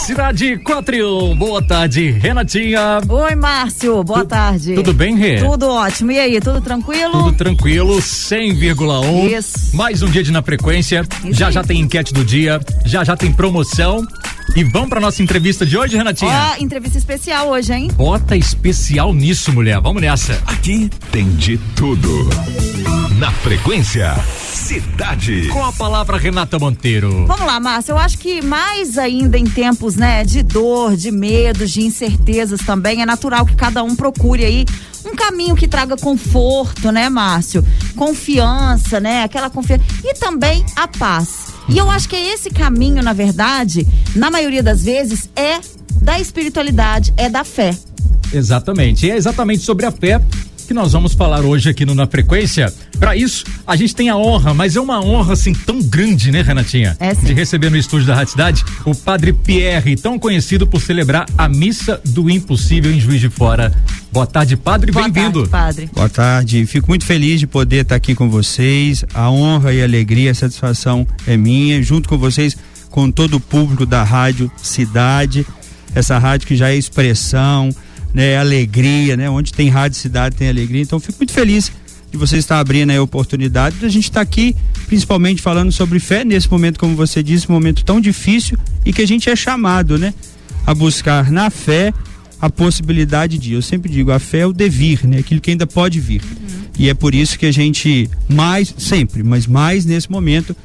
Cidade 41, boa tarde, Renatinha. Oi, Márcio, boa tarde. Tudo bem, Rê? Tudo ótimo, e aí, tudo tranquilo? Tudo tranquilo, 100,1. Isso. Mais um dia de Na Frequência, Isso já aí. tem enquete do dia, já tem promoção. E vamos pra nossa entrevista de hoje, Renatinha? Ó, entrevista especial hoje, hein? Bota especial nisso, mulher, vamos nessa. Aqui tem de tudo. Na Frequência, Cidade. Com a palavra, Renata Monteiro. Vamos lá, Márcio, eu acho que mais ainda em tempos, né, de dor, de medos, de incertezas também, é natural que cada um procure aí um caminho que traga conforto, né, Márcio? Confiança, né? Aquela confiança. E também a paz. E eu acho que esse caminho, na verdade, na maioria das vezes, é da espiritualidade, é da fé. Exatamente, e é exatamente sobre a fé que nós vamos falar hoje aqui no Na Frequência. Para isso, a gente tem a honra, mas é uma honra assim tão grande, né, Renatinha? É sim. De receber no estúdio da Rádio Cidade o Padre Pierre, tão conhecido por celebrar a Missa do Impossível em Juiz de Fora. Boa tarde, Padre, bem-vindo. Boa tarde, Padre. Boa tarde, fico muito feliz de poder estar aqui com vocês. A honra e a alegria, a satisfação é minha, junto com vocês, com todo o público da Rádio Cidade, essa rádio que já é expressão, né, alegria, né? Onde tem Rádio Cidade tem alegria. Então fico muito feliz de você estar abrindo a oportunidade de a gente estar aqui, principalmente falando sobre fé nesse momento, como você disse, um momento tão difícil e que a gente é chamado, né, a buscar na fé a possibilidade de, eu sempre digo, a fé é o devir, né? Aquilo que ainda pode vir. E é por isso que a gente mais, sempre, mas mais nesse momento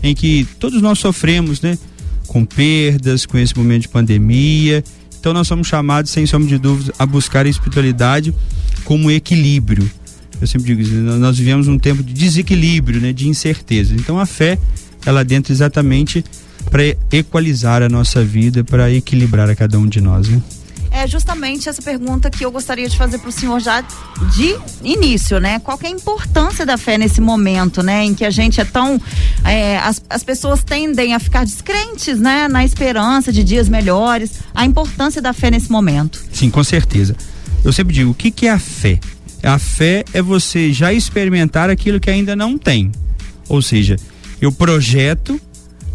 em que todos nós sofremos, né? Com perdas, com esse momento de pandemia. Então nós somos chamados, sem sombra de dúvida, a buscar a espiritualidade como equilíbrio. Eu sempre digo isso, nós vivemos um tempo de desequilíbrio, né? De incerteza. Então a fé, ela adentra exatamente para equalizar a nossa vida, para equilibrar a cada um de nós, né? É justamente essa pergunta que eu gostaria de fazer para o senhor já de início, né? Qual que é a importância da fé nesse momento, né? Em que a gente é tão... as pessoas tendem a ficar descrentes, né? Na esperança de dias melhores. A importância da fé nesse momento. Sim, com certeza. Eu sempre digo, o que é a fé? A fé é você já experimentar aquilo que ainda não tem. Ou seja, eu projeto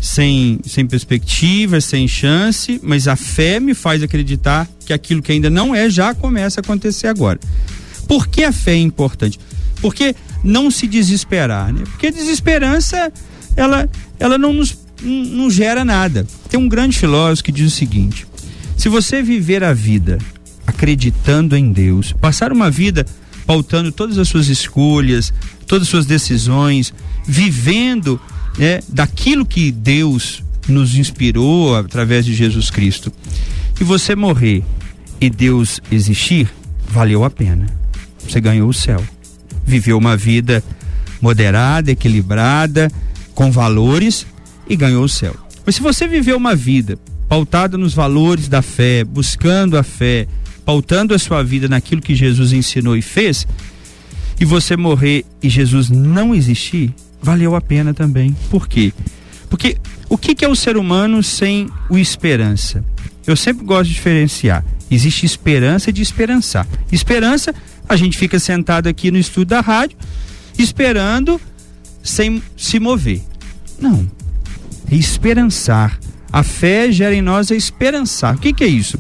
sem perspectiva, sem chance, mas a fé me faz acreditar que aquilo que ainda não é já começa a acontecer agora. Por que a fé é importante? Porque não se desesperar, né? Porque a desesperança, ela não gera nada. Tem um grande filósofo que diz o seguinte: se você viver a vida acreditando em Deus, passar uma vida pautando todas as suas escolhas, todas as suas decisões, vivendo, né, daquilo que Deus nos inspirou através de Jesus Cristo, e você morrer e Deus existir, valeu a pena. Você ganhou o céu. Viveu uma vida moderada, equilibrada, com valores, e ganhou o céu. Mas se você viveu uma vida pautada nos valores da fé, buscando a fé, pautando a sua vida naquilo que Jesus ensinou e fez, e você morrer e Jesus não existir, valeu a pena também. Por quê? Porque o que é o ser humano sem o esperança? Eu sempre gosto de diferenciar. Existe esperança de esperançar. Esperança, a gente fica sentado aqui no estúdio da rádio, esperando sem se mover. Não. É esperançar. A fé gera em nós a esperançar. O que é isso?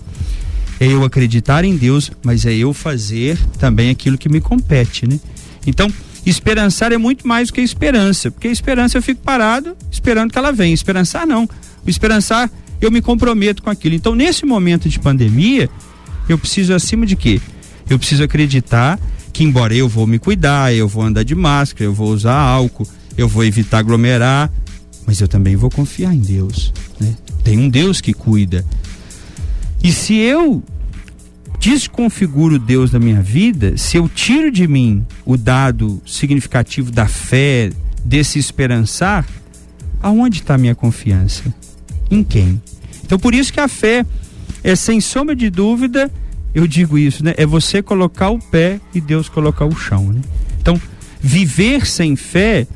É eu acreditar em Deus, mas é eu fazer também aquilo que me compete, né? Então, esperançar é muito mais do que esperança, porque esperança eu fico parado esperando que ela venha. Esperançar não. O esperançar, eu me comprometo com aquilo. Então, nesse momento de pandemia, eu preciso, acima de quê? Eu preciso acreditar que, embora eu vou me cuidar, eu vou andar de máscara, eu vou usar álcool, eu vou evitar aglomerar, mas eu também vou confiar em Deus, né? Tem um Deus que cuida. E se eu desconfiguro Deus da minha vida, se eu tiro de mim o dado significativo da fé, desse esperançar, aonde está a minha confiança? Em quem? Então, por isso que a fé é, sem sombra de dúvida, eu digo isso, né? É você colocar o pé e Deus colocar o chão, né? Então, viver sem fé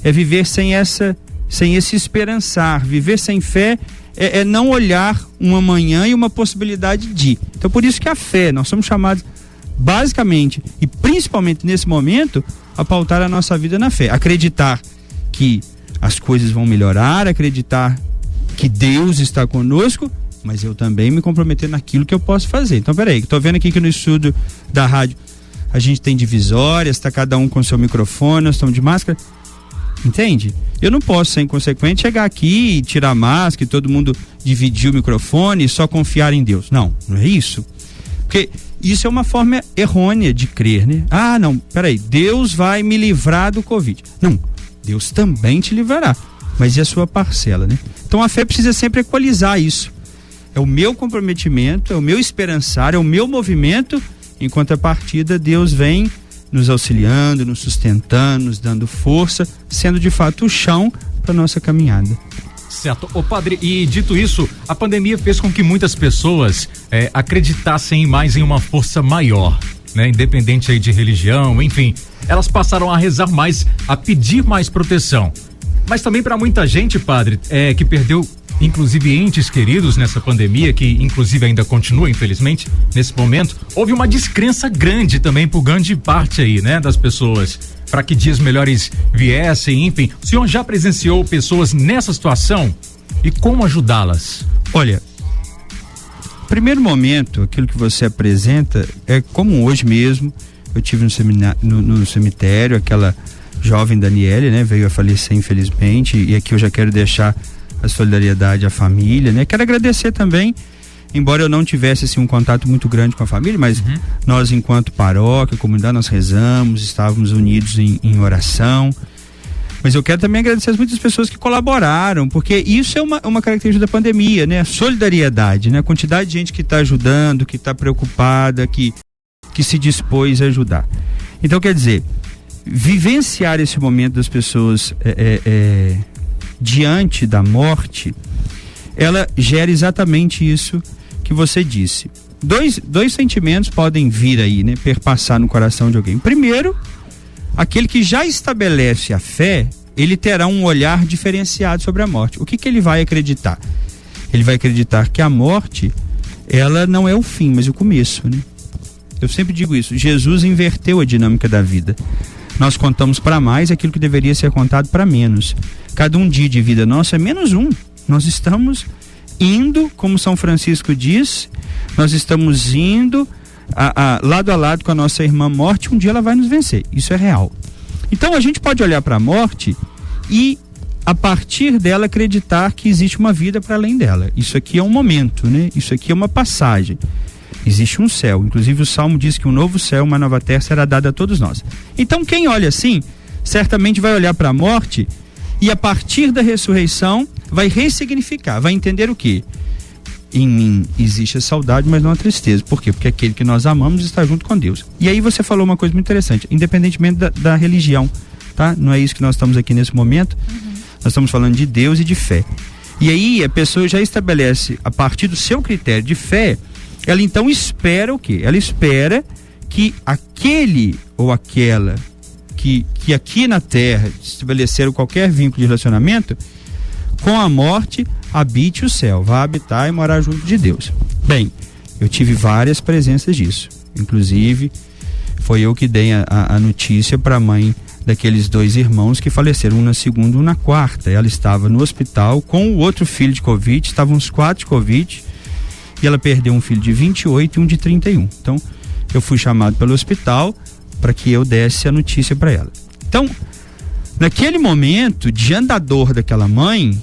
é viver sem esse esperançar. Viver sem fé é não olhar um amanhã e uma possibilidade de. Então, por isso que a fé, nós somos chamados basicamente e principalmente nesse momento a pautar a nossa vida na fé. Acreditar que as coisas vão melhorar, acreditar que Deus está conosco mas eu também me comprometer naquilo que eu posso fazer. Então, peraí, tô vendo aqui que no estudo da rádio a gente tem divisórias, tá cada um com seu microfone, nós estamos de máscara. Entende? Eu não posso ser inconsequente, chegar aqui e tirar a máscara e todo mundo dividir o microfone e só confiar em Deus. Não é isso. Porque isso é uma forma errônea de crer, né? Ah, não, peraí, Deus vai me livrar do Covid. Não, Deus também te livrará, mas e a sua parcela, né? Então a fé precisa sempre equalizar isso. É o meu comprometimento, é o meu esperançar, é o meu movimento, em contrapartida Deus vem nos auxiliando, nos sustentando, nos dando força, sendo de fato o chão para nossa caminhada. Certo. Ô padre, e dito isso, a pandemia fez com que muitas pessoas acreditassem mais em uma força maior, né? Independente aí de religião, enfim, elas passaram a rezar mais, a pedir mais proteção. Mas também para muita gente, padre, que perdeu inclusive entes queridos nessa pandemia, que inclusive ainda continua, infelizmente, nesse momento, houve uma descrença grande também por grande parte aí, né, das pessoas, para que dias melhores viessem, enfim. O senhor já presenciou pessoas nessa situação e como ajudá-las? Olha, primeiro momento, aquilo que você apresenta é como hoje mesmo, eu tive no cemitério, aquela jovem Daniele, né, veio a falecer infelizmente, e aqui eu já quero deixar a solidariedade à família, né? Quero agradecer também, embora eu não tivesse assim um contato muito grande com a família, mas nós enquanto paróquia, comunidade, nós rezamos, estávamos unidos em oração. Mas eu quero também agradecer as muitas pessoas que colaboraram, porque isso é uma característica da pandemia, né? A solidariedade, né? A quantidade de gente que está ajudando, que está preocupada, que se dispôs a ajudar. Então, quer dizer, vivenciar esse momento das pessoas diante da morte, ela gera exatamente isso que você disse. Dois sentimentos podem vir aí, né, perpassar no coração de alguém. Primeiro, aquele que já estabelece a fé, ele terá um olhar diferenciado sobre a morte. O que ele vai acreditar? Ele vai acreditar que a morte, ela não é o fim, mas o começo, né? Eu sempre digo isso, Jesus inverteu a dinâmica da vida. Nós contamos para mais aquilo que deveria ser contado para menos. Cada um dia de vida nossa é menos um. Nós estamos indo, como São Francisco diz, nós estamos indo lado a lado com a nossa irmã morte, um dia ela vai nos vencer. Isso é real. Então a gente pode olhar para a morte e, a partir dela, acreditar que existe uma vida para além dela. Isso aqui é um momento, né? Isso aqui é uma passagem. Existe um céu, inclusive o Salmo diz que um novo céu, uma nova terra será dada a todos nós. Então quem olha assim, certamente vai olhar para a morte e a partir da ressurreição vai ressignificar, vai entender o quê? Em mim existe a saudade, mas não a tristeza. Por quê? Porque aquele que nós amamos está junto com Deus. E aí você falou uma coisa muito interessante, independentemente da religião, tá? Não é isso que nós estamos aqui nesse momento, nós estamos falando de Deus e de fé. E aí a pessoa já estabelece, a partir do seu critério de fé, ela então espera o quê? Ela espera que aquele ou aquela que aqui na terra estabeleceram qualquer vínculo de relacionamento, com a morte habite o céu, vá habitar e morar junto de Deus. Bem, eu tive várias presenças disso, inclusive foi eu que dei a notícia para a mãe daqueles dois irmãos que faleceram, um na segunda e um na quarta. Ela estava no hospital com o outro filho de Covid, estavam os 4 de Covid, e ela perdeu um filho de 28 e um de 31. Então, eu fui chamado pelo hospital para que eu desse a notícia para ela. Então, naquele momento, diante da dor daquela mãe,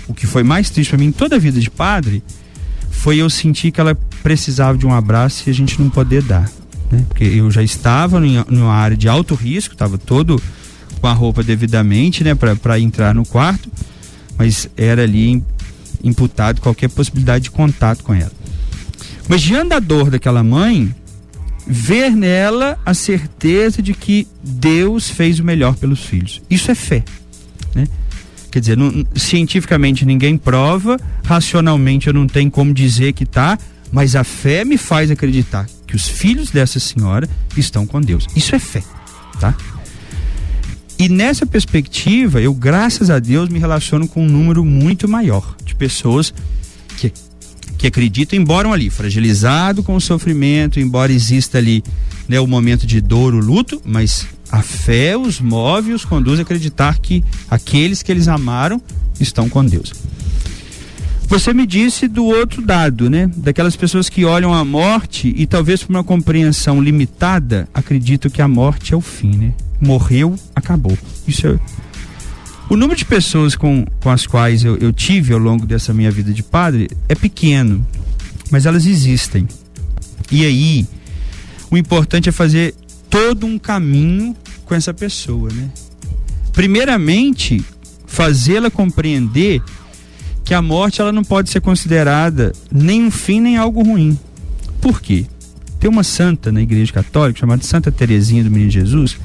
o que foi mais triste para mim em toda a vida de padre, foi eu sentir que ela precisava de um abraço e a gente não poder dar, né? Porque eu já estava numa área de alto risco, estava todo com a roupa devidamente, né, para entrar no quarto, mas era ali imputado qualquer possibilidade de contato com ela. Mas diante da dor daquela mãe, ver nela a certeza de que Deus fez o melhor pelos filhos. Isso é fé, né? Quer dizer, cientificamente ninguém prova, racionalmente eu não tenho como dizer que tá, mas a fé me faz acreditar que os filhos dessa senhora estão com Deus. Isso é fé, tá? E nessa perspectiva, eu, graças a Deus, me relaciono com um número muito maior de pessoas que acreditam, embora ali fragilizado com o sofrimento, embora exista ali, né, o momento de dor, o luto, mas a fé os move e os conduz a acreditar que aqueles que eles amaram estão com Deus. Você me disse do outro dado, né? Daquelas pessoas que olham a morte e talvez por uma compreensão limitada acreditam que a morte é o fim, né? Morreu, acabou. Isso é... O número de pessoas com as quais eu tive ao longo dessa minha vida de padre é pequeno, mas elas existem. E aí, o importante é fazer todo um caminho com essa pessoa, né? Primeiramente, fazê-la compreender que a morte ela não pode ser considerada nem um fim nem algo ruim. Por quê? Tem uma santa na Igreja Católica chamada Santa Teresinha do Menino Jesus,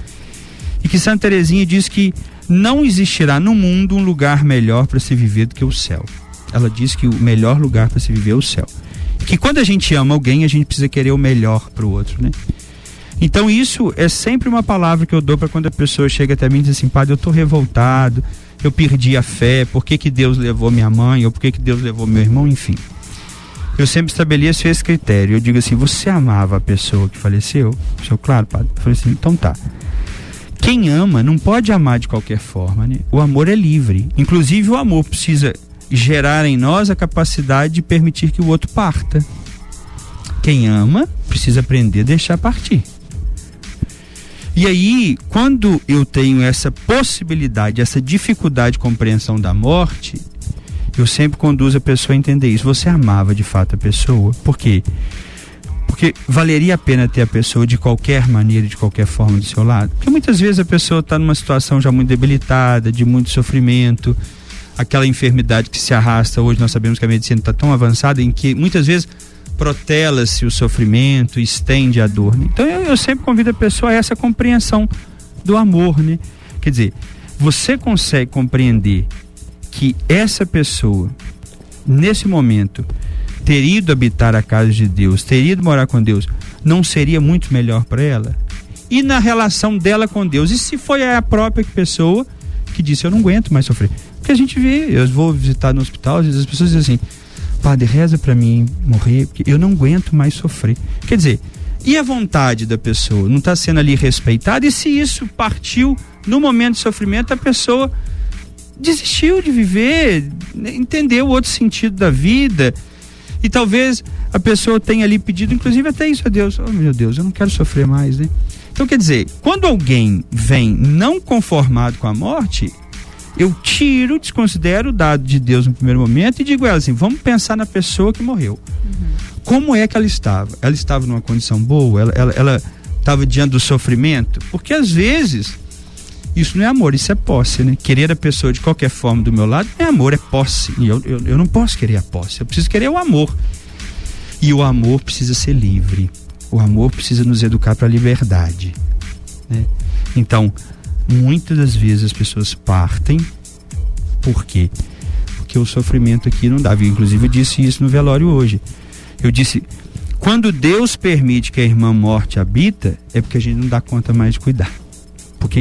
e que Santa Teresinha diz que não existirá no mundo um lugar melhor para se viver do que o céu. Ela diz que o melhor lugar para se viver é o céu. Que quando a gente ama alguém, a gente precisa querer o melhor para o outro, né? Então isso é sempre uma palavra que eu dou para quando a pessoa chega até mim e diz assim: padre, eu estou revoltado, eu perdi a fé, por que Deus levou minha mãe, ou por que Deus levou meu irmão, enfim. Eu sempre estabeleço esse critério. Eu digo assim: você amava a pessoa que faleceu? Eu, claro, padre. Eu falei assim: então tá. Quem ama não pode amar de qualquer forma, né? O amor é livre. Inclusive o amor precisa gerar em nós a capacidade de permitir que o outro parta. Quem ama precisa aprender a deixar partir. E aí, quando eu tenho essa possibilidade, essa dificuldade de compreensão da morte, eu sempre conduzo a pessoa a entender isso. Você amava de fato a pessoa? Por quê? Porque valeria a pena ter a pessoa de qualquer maneira, de qualquer forma do seu lado? Porque muitas vezes a pessoa está numa situação já muito debilitada, de muito sofrimento, aquela enfermidade que se arrasta. Hoje nós sabemos que a medicina está tão avançada em que muitas vezes protela-se o sofrimento, estende a dor, né? Então eu sempre convido a pessoa a essa compreensão do amor, né? Quer dizer, você consegue compreender que essa pessoa, nesse momento, ter ido habitar a casa de Deus, ter ido morar com Deus, não seria muito melhor para ela? E na relação dela com Deus? E se foi a própria pessoa que disse: eu não aguento mais sofrer? Porque a gente vê, eu vou visitar no hospital, às vezes as pessoas dizem assim: padre, reza para mim morrer, porque eu não aguento mais sofrer. Quer dizer, e a vontade da pessoa não está sendo ali respeitada? E se isso partiu no momento de sofrimento, a pessoa desistiu de viver, entendeu outro sentido da vida, e talvez a pessoa tenha ali pedido, inclusive até isso a Deus: oh meu Deus, eu não quero sofrer mais, né? Então, quer dizer, quando alguém vem não conformado com a morte, eu tiro, desconsidero o dado de Deus no primeiro momento e digo a ela assim: vamos pensar na pessoa que morreu. Como é que ela estava? Ela estava numa condição boa? Ela estava diante do sofrimento? Porque às vezes isso não é amor, isso é posse, né? Querer a pessoa de qualquer forma do meu lado não é amor, é posse. E eu não posso querer a posse, eu preciso querer o amor. E o amor precisa ser livre. O amor precisa nos educar para a liberdade, né? Então, muitas das vezes as pessoas partem. Por quê? Porque o sofrimento aqui não dá. Inclusive eu disse isso no velório hoje. Eu disse: quando Deus permite que a irmã morte habita, é porque a gente não dá conta mais de cuidar. Porque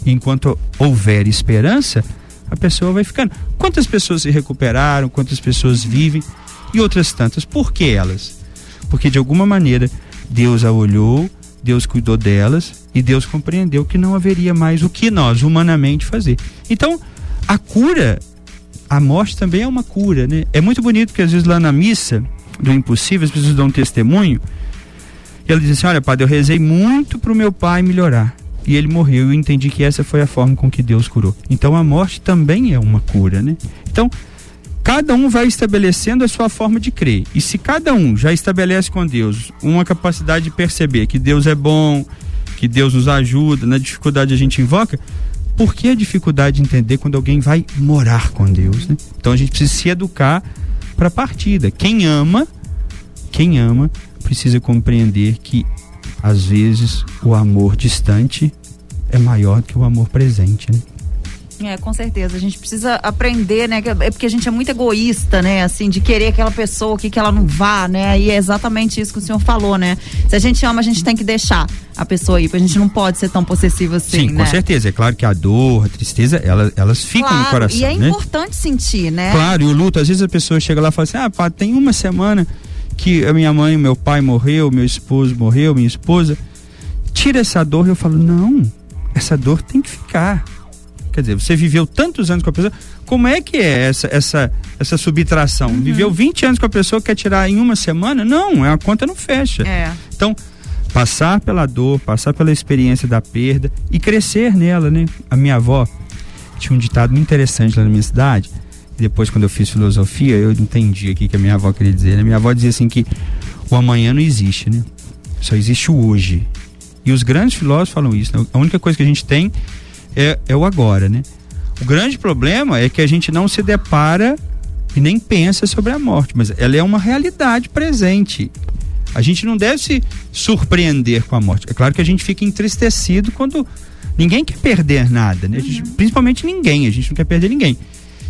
enquanto houver esperança, a pessoa vai ficando. Quantas pessoas se recuperaram, quantas pessoas vivem, e outras tantas. Por que elas? Porque de alguma maneira Deus a olhou, Deus cuidou delas e Deus compreendeu que não haveria mais o que nós humanamente fazer. Então, a cura, a morte também é uma cura, né? É muito bonito que às vezes lá na missa do impossível as pessoas dão um testemunho e ela diz assim: olha, padre, eu rezei muito para o meu pai melhorar e ele morreu, e eu entendi que essa foi a forma com que Deus curou. Então a morte também é uma cura, né? Então cada um vai estabelecendo a sua forma de crer. E se cada um já estabelece com Deus uma capacidade de perceber que Deus é bom, que Deus nos ajuda, na dificuldade a gente invoca, por que a dificuldade de entender quando alguém vai morar com Deus, né? Então a gente precisa se educar para a partida. Quem ama precisa compreender que às vezes o amor distante é maior do que o amor presente, né? Com certeza, a gente precisa aprender, né? É porque a gente é muito egoísta, né? Assim, de querer aquela pessoa que ela não vá, né? E é exatamente isso que o senhor falou, né? Se a gente ama, a gente tem que deixar a pessoa ir, porque a gente não pode ser tão possessivo assim, sim, né? Com certeza, é claro que a dor, a tristeza, elas ficam no coração, e é né? importante sentir, né? Claro, e o luto, às vezes a pessoa chega lá e fala assim: ah, pá, tem uma semana que a minha mãe, meu pai morreu, meu esposo morreu, minha esposa. Tira essa dor. Eu falo: não, essa dor tem que ficar. Quer dizer, você viveu tantos anos com a pessoa, como é que é essa subtração? Viveu 20 anos com a pessoa, quer tirar em uma semana? Não, a conta não fecha. Então, passar pela dor, passar pela experiência da perda e crescer nela, né? A minha avó tinha um ditado muito interessante lá na minha cidade. Depois, quando eu fiz filosofia, eu entendi aqui que a minha avó queria dizer, né? Minha avó dizia assim que o amanhã não existe, né? Só existe o hoje. E os grandes filósofos falam isso, né? A única coisa que a gente tem é o agora, né? O grande problema é que a gente não se depara e nem pensa sobre a morte, mas ela é uma realidade presente. A gente não deve se surpreender com a morte. É claro que a gente fica entristecido quando ninguém quer perder nada, né? Principalmente ninguém, a gente não quer perder ninguém.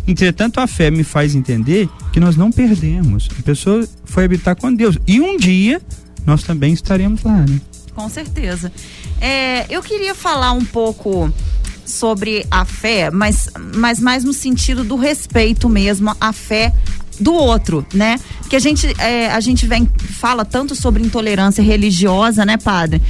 Entretanto, a fé me faz entender que nós não perdemos. A pessoa foi habitar com Deus. E um dia nós também estaremos lá, né? Com certeza. Eu queria falar um pouco sobre a fé, mas mais no sentido do respeito mesmo à fé do outro, né? Que a gente fala tanto sobre intolerância religiosa, né, padre?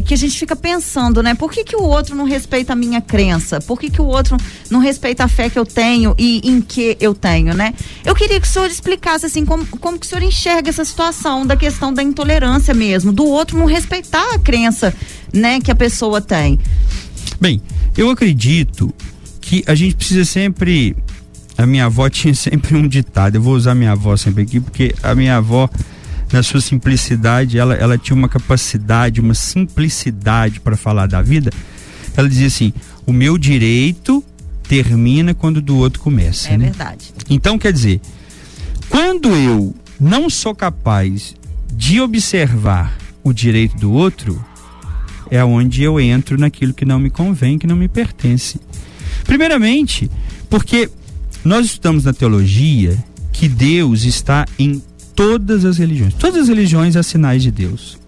Que a gente fica pensando, né? Por que o outro não respeita a minha crença? Por que o outro não respeita a fé que eu tenho e em que eu tenho, né? Eu queria que o senhor explicasse, assim, como que o senhor enxerga essa situação da questão da intolerância mesmo, do outro não respeitar a crença, né, que a pessoa tem. Bem, eu acredito que a gente precisa sempre... A minha avó tinha sempre um ditado, eu vou usar minha avó sempre aqui, porque a minha avó, na sua simplicidade, ela tinha uma capacidade, uma simplicidade para falar da vida. Ela dizia assim: o meu direito termina quando o do outro começa. É, né? Verdade. Então, quer dizer, quando eu não sou capaz de observar o direito do outro, é onde eu entro naquilo que não me convém, que não me pertence. Primeiramente, porque nós estudamos na teologia que Deus está em todas as religiões. Todas as religiões há sinais de Deus.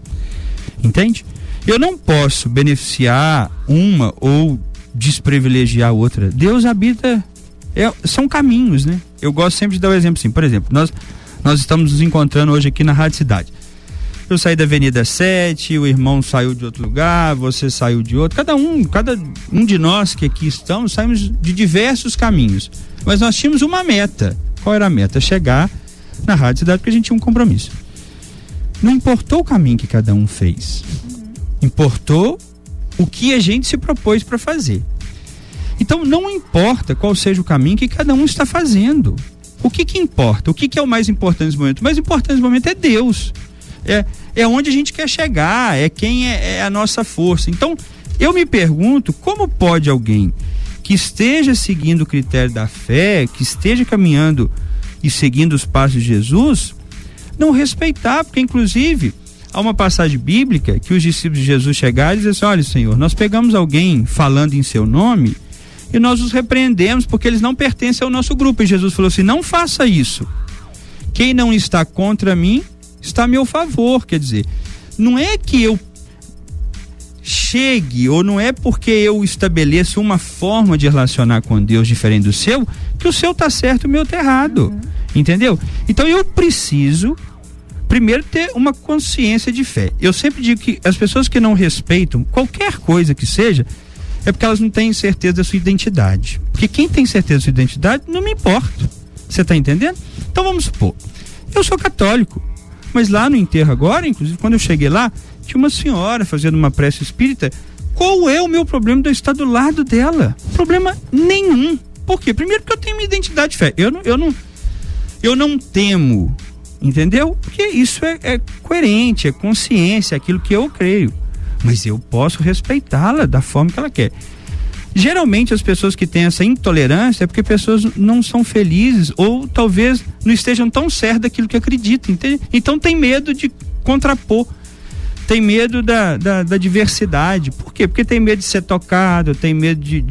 Entende? Eu não posso beneficiar uma ou desprivilegiar outra. Deus habita... são caminhos, né? Eu gosto sempre de dar um exemplo assim. Por exemplo, nós estamos nos encontrando hoje aqui na Rádio Cidade. Eu saí da Avenida 7, o irmão saiu de outro lugar, você saiu de outro. Cada um de nós que aqui estamos, saímos de diversos caminhos. Mas nós tínhamos uma meta. Qual era a meta? Chegar na Rádio Cidade, porque a gente tinha um compromisso. Não importou o caminho que cada um fez. Importou o que a gente se propôs para fazer. Então, não importa qual seja o caminho que cada um está fazendo. O que importa? O que é o mais importante nesse momento? O mais importante nesse momento é Deus. É onde a gente quer chegar, é quem é a nossa força. Então, eu me pergunto, como pode alguém que esteja seguindo o critério da fé, que esteja caminhando e seguindo os passos de Jesus, não respeitar? Porque, inclusive, há uma passagem bíblica que os discípulos de Jesus chegaram e dizem assim: olha, Senhor, nós pegamos alguém falando em seu nome e nós os repreendemos porque eles não pertencem ao nosso grupo. E Jesus falou assim: não faça isso. Quem não está contra mim está a meu favor. Quer dizer, não é que eu chegue, ou não é porque eu estabeleço uma forma de relacionar com Deus diferente do seu, que o seu tá certo e o meu tá errado. Entendeu? Então eu preciso primeiro ter uma consciência de fé. Eu sempre digo que as pessoas que não respeitam qualquer coisa que seja, é porque elas não têm certeza da sua identidade. Porque quem tem certeza da sua identidade, não me importa. Você tá entendendo? Então vamos supor, eu sou católico, mas lá no enterro agora, inclusive quando eu cheguei lá, tinha uma senhora fazendo uma prece espírita. Qual é o meu problema de eu estar do lado dela? Problema nenhum. Por quê? Primeiro porque eu tenho minha identidade de fé. Eu não temo, entendeu? Porque isso é coerente, é consciência, é aquilo que eu creio. Mas eu posso respeitá-la da forma que ela quer. Geralmente as pessoas que têm essa intolerância é porque pessoas não são felizes ou talvez não estejam tão certas daquilo que acreditam, entende? Então tem medo de contrapor, tem medo da diversidade. Por quê? Porque tem medo de ser tocado, tem medo de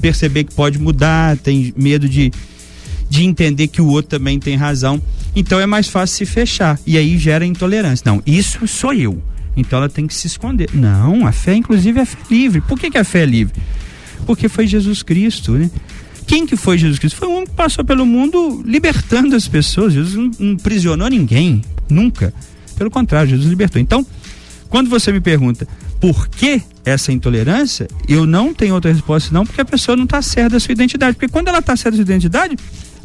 perceber que pode mudar, tem medo de entender que o outro também tem razão. Então é mais fácil se fechar e aí gera intolerância. Não, isso sou eu. Então ela tem que se esconder. Não, a fé inclusive é fé livre. Por que a fé é livre? Porque foi Jesus Cristo, né? Quem que foi Jesus Cristo? Foi um homem que passou pelo mundo libertando as pessoas. Jesus não aprisionou ninguém, nunca. Pelo contrário, Jesus libertou. Então, quando você me pergunta, por que essa intolerância, eu não tenho outra resposta não, porque a pessoa não está certa da sua identidade. Porque quando ela está certa da sua identidade,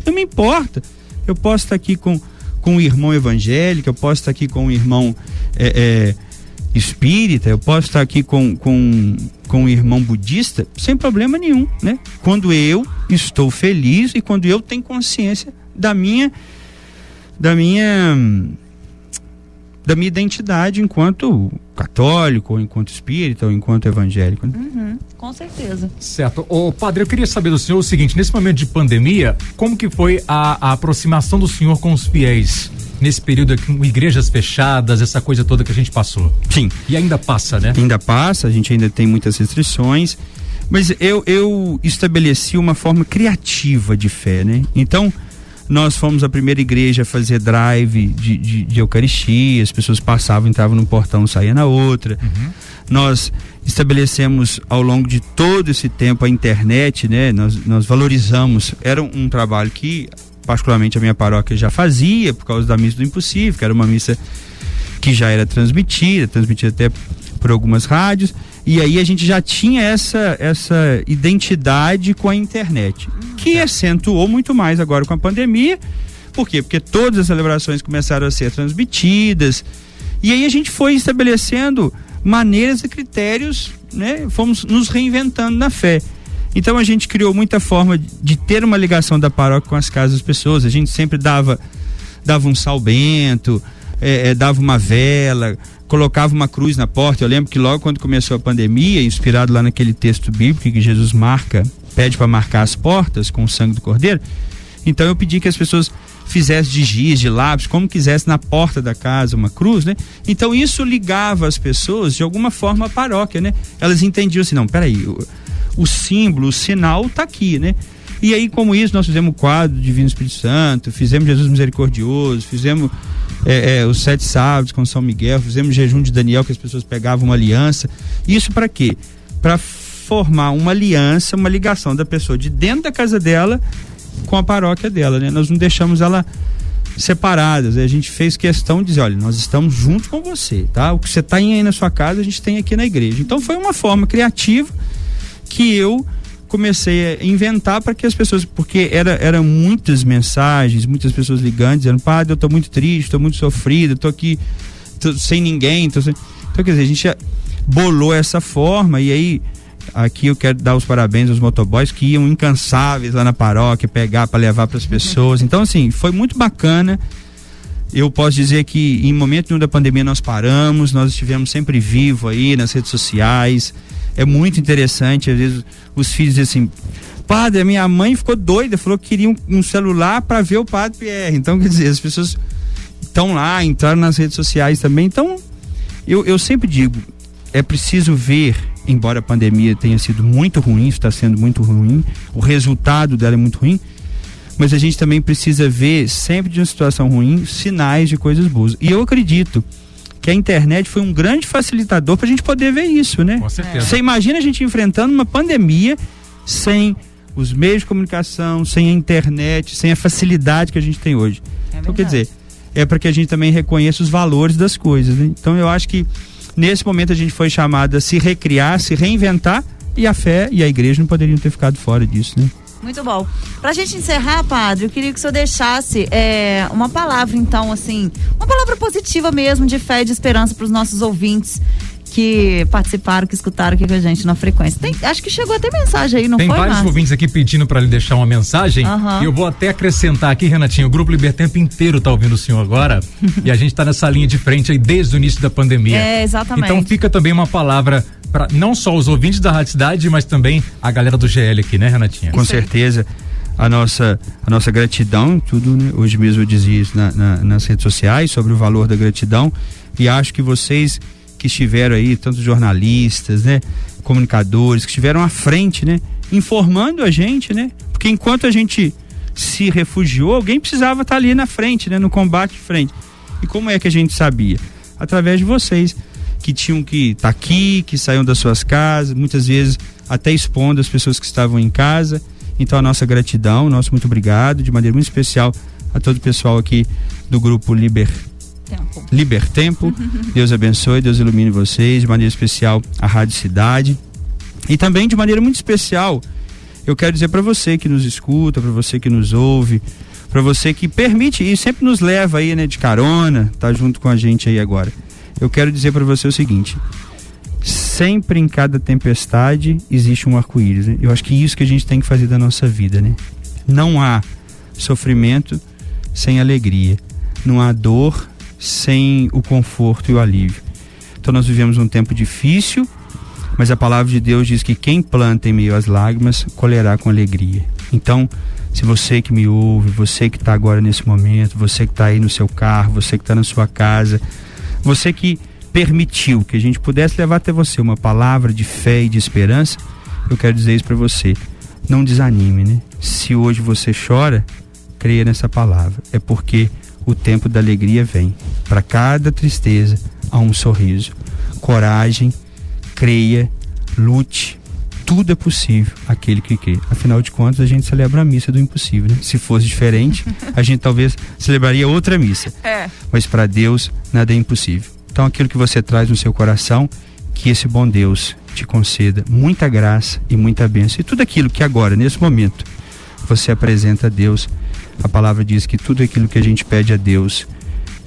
não me importa. Eu posso estar aqui com um irmão evangélico, eu posso estar aqui com um irmão espírita, eu posso estar aqui com um irmão budista, sem problema nenhum, né? Quando eu estou feliz e quando eu tenho consciência da minha identidade enquanto católico, ou enquanto espírita, ou enquanto evangélico. Uhum, com certeza. Certo. Ô, padre, eu queria saber do senhor o seguinte, nesse momento de pandemia, como que foi a aproximação do senhor com os fiéis? Nesse período aqui, com igrejas fechadas, essa coisa toda que a gente passou. Sim. E ainda passa, né? Ainda passa, a gente ainda tem muitas restrições, mas eu estabeleci uma forma criativa de fé, né? Então, nós fomos a primeira igreja a fazer drive de Eucaristia, as pessoas passavam, entravam num portão, saíam na outra. Uhum. Nós estabelecemos ao longo de todo esse tempo a internet, né? Nós valorizamos, era um trabalho que particularmente a minha paróquia já fazia, por causa da missa do impossível, que era uma missa que já era transmitida até por algumas rádios, e aí a gente já tinha essa identidade com a internet, que acentuou muito mais agora com a pandemia. Por quê? Porque todas as celebrações começaram a ser transmitidas, e aí a gente foi estabelecendo maneiras e critérios, né? Fomos nos reinventando na fé. Então a gente criou muita forma de ter uma ligação da paróquia com as casas das pessoas. A gente sempre dava um sal bento, dava uma vela, colocava uma cruz na porta. Eu lembro que logo quando começou a pandemia, inspirado lá naquele texto bíblico que Jesus pede para marcar as portas com o sangue do Cordeiro, então eu pedi que as pessoas fizessem de giz, de lápis, como quisesse na porta da casa uma cruz, né? Então isso ligava as pessoas de alguma forma à paróquia, né? Elas entendiam assim, não, peraí, o símbolo, o sinal tá aqui, né? E aí, como isso, nós fizemos o quadro do Divino Espírito Santo, fizemos Jesus Misericordioso, fizemos os 7 sábados com São Miguel, fizemos o jejum de Daniel, que as pessoas pegavam uma aliança. Isso para quê? Para formar uma aliança, uma ligação da pessoa de dentro da casa dela com a paróquia dela, né? Nós não deixamos ela separadas, a gente fez questão de dizer, olha, nós estamos juntos com você, tá? O que você tá aí na sua casa, a gente tem aqui na igreja. Então foi uma forma criativa que eu comecei a inventar para que as pessoas, porque eram muitas mensagens, muitas pessoas ligando, dizendo, padre, eu tô muito triste, tô muito sofrido, tô aqui sem ninguém, então quer dizer, a gente bolou essa forma. E aí, aqui eu quero dar os parabéns aos motoboys que iam incansáveis lá na paróquia, pegar para levar para as pessoas. Então, assim, foi muito bacana. Eu posso dizer que em momento nenhum da pandemia nós paramos, nós estivemos sempre vivos aí nas redes sociais. É muito interessante, às vezes os filhos dizem assim, padre, a minha mãe ficou doida, falou que queria um celular para ver o padre Pierre. Então, quer dizer, as pessoas estão lá, entraram nas redes sociais também. Então, eu sempre digo, é preciso ver, embora a pandemia tenha sido muito ruim, está sendo muito ruim, o resultado dela é muito ruim, mas a gente também precisa ver, sempre de uma situação ruim, sinais de coisas boas. E eu acredito que a internet foi um grande facilitador para a gente poder ver isso, né? Com certeza. Você imagina a gente enfrentando uma pandemia sem os meios de comunicação, sem a internet, sem a facilidade que a gente tem hoje. Então, quer dizer, é para que a gente também reconheça os valores das coisas, né? Então, eu acho que nesse momento a gente foi chamado a se recriar, se reinventar, e a fé e a igreja não poderiam ter ficado fora disso, né? Muito bom. Pra gente encerrar, padre, eu queria que o senhor deixasse uma palavra, então, assim, uma palavra positiva mesmo, de fé e de esperança para os nossos ouvintes que participaram, que escutaram aqui com a gente na frequência. Acho que chegou até mensagem aí, não foi, Tem vários Márcio? ouvintes aqui pedindo para lhe deixar uma mensagem, e eu vou até acrescentar aqui, Renatinho, o Grupo Libertempo inteiro tá ouvindo o senhor agora, e a gente tá nessa linha de frente aí desde o início da pandemia. Exatamente. Então fica também uma palavra para não só os ouvintes da Rádio Cidade, mas também a galera do GL aqui, né, Renatinha? Com certeza, a nossa gratidão, tudo, né? Hoje mesmo eu dizia isso nas redes sociais, sobre o valor da gratidão, e acho que vocês que estiveram aí, tanto jornalistas, né, comunicadores, que estiveram à frente, né, informando a gente, né, porque enquanto a gente se refugiou, alguém precisava estar ali na frente, né, no combate de frente. E como é que a gente sabia? Através de vocês, que tinham que estar aqui, que saíam das suas casas, muitas vezes até expondo as pessoas que estavam em casa. Então, a nossa gratidão, nosso muito obrigado, de maneira muito especial a todo o pessoal aqui do Grupo Libertempo. Libertempo. Deus abençoe, Deus ilumine vocês, de maneira especial a Rádio Cidade. E também de maneira muito especial, eu quero dizer para você que nos escuta, para você que nos ouve, para você que permite e sempre nos leva aí, né, de carona, tá junto com a gente aí agora. Eu quero dizer para você o seguinte: sempre em cada tempestade existe um arco-íris, né? Eu acho que isso que a gente tem que fazer da nossa vida, né? Não há sofrimento sem alegria, não há dor sem o conforto e o alívio. Então nós vivemos um tempo difícil, mas a palavra de Deus diz que quem planta em meio às lágrimas colherá com alegria. Então, se você que me ouve, você que está agora nesse momento, você que está aí no seu carro, você que está na sua casa, você que permitiu que a gente pudesse levar até você uma palavra de fé e de esperança, eu quero dizer isso para você: não desanime, né? Se hoje você chora, creia nessa palavra, é porque o tempo da alegria vem. Para cada tristeza há um sorriso. Coragem, creia, lute, tudo é possível aquele que crê. Afinal de contas, a gente celebra a missa do impossível, né? Se fosse diferente, a gente talvez celebraria outra missa. Mas para Deus nada é impossível. Então aquilo que você traz no seu coração, que esse bom Deus te conceda muita graça e muita bênção. E tudo aquilo que agora, nesse momento, você apresenta a Deus, a palavra diz que tudo aquilo que a gente pede a Deus,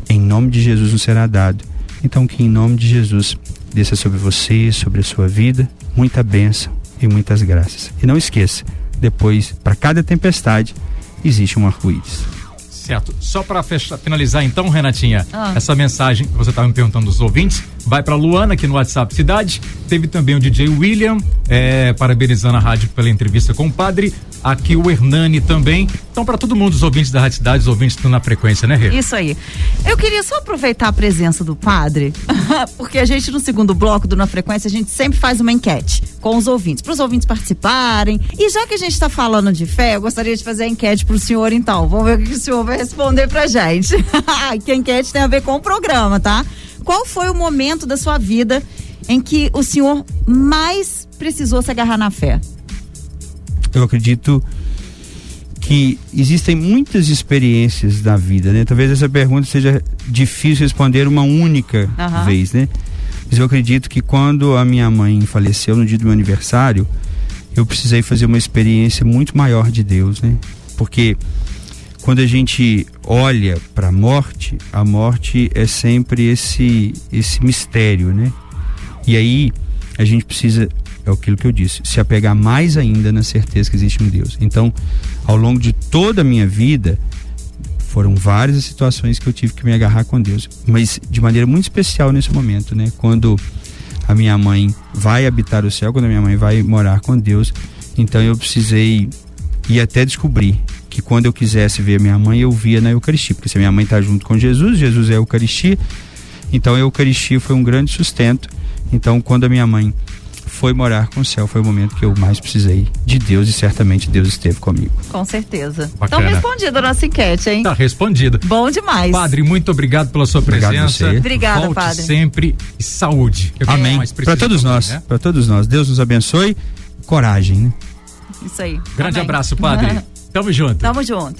em nome de Jesus nos será dado. Então que em nome de Jesus desça sobre você, sobre a sua vida, muita bênção e muitas graças. E não esqueça, depois, para cada tempestade, existe um arco-íris. Certo. Só para finalizar então, Renatinha, essa mensagem que você estava me perguntando dos ouvintes, vai para Luana aqui no WhatsApp Cidade. Teve também o DJ William, parabenizando a rádio pela entrevista com o padre. Aqui o Hernani também. Então, para todo mundo, os ouvintes da Rádio Cidade, os ouvintes que estão na frequência, né, Rê? Isso aí. Eu queria só aproveitar a presença do padre, porque a gente, no segundo bloco do Na Frequência, a gente sempre faz uma enquete com os ouvintes, para os ouvintes participarem. E já que a gente está falando de fé, eu gostaria de fazer a enquete para o senhor, então. Vamos ver o que o senhor vai responder pra gente. Que a enquete tem a ver com o programa, tá? Qual foi o momento da sua vida em que o senhor mais precisou se agarrar na fé? Eu acredito que existem muitas experiências na vida, né? Talvez essa pergunta seja difícil responder uma única vez, né? Mas eu acredito que quando a minha mãe faleceu no dia do meu aniversário, eu precisei fazer uma experiência muito maior de Deus, né? Porque quando a gente olha para a morte é sempre esse mistério, né? E aí a gente precisa, é aquilo que eu disse, se apegar mais ainda na certeza que existe um Deus. Então, ao longo de toda a minha vida, foram várias situações que eu tive que me agarrar com Deus, mas de maneira muito especial nesse momento, né? Quando a minha mãe vai habitar o céu, quando a minha mãe vai morar com Deus, então eu precisei ir até descobrir que quando eu quisesse ver minha mãe, eu via na Eucaristia, porque se a minha mãe está junto com Jesus, Jesus é a Eucaristia, então a Eucaristia foi um grande sustento. Então, quando a minha mãe foi morar com o céu, foi o momento que eu mais precisei de Deus, e certamente Deus esteve comigo. Com certeza. Bacana. Então, respondida a nossa enquete, hein? Tá respondida. Bom demais. Padre, muito obrigado pela sua presença. Obrigada, Volte Padre. sempre, e saúde. Amém. Para todos nós, né? Para todos nós. Deus nos abençoe. Coragem, né? Isso aí. Grande Amém. abraço, Padre. Tamo junto. Tamo junto.